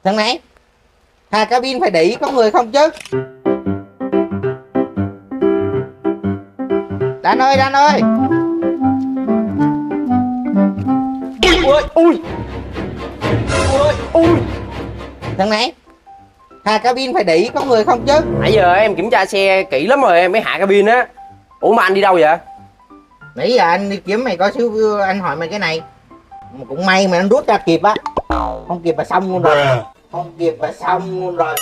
Thằng này, hà cabin phải để ý có người không chứ. Đàn ơi, Đàn ơi. Ui, ui, ui, ui. Thằng này, hà cabin phải để ý có người không chứ. Nãy giờ em kiểm tra xe kỹ lắm rồi em mới hạ cabin á. Ủa mà anh đi đâu vậy? Nãy giờ anh đi kiếm mày có xíu, anh hỏi mày cái này mà cũng may mà anh rút ra kịp á, không kịp là xong luôn rồi, không kịp là xong luôn rồi.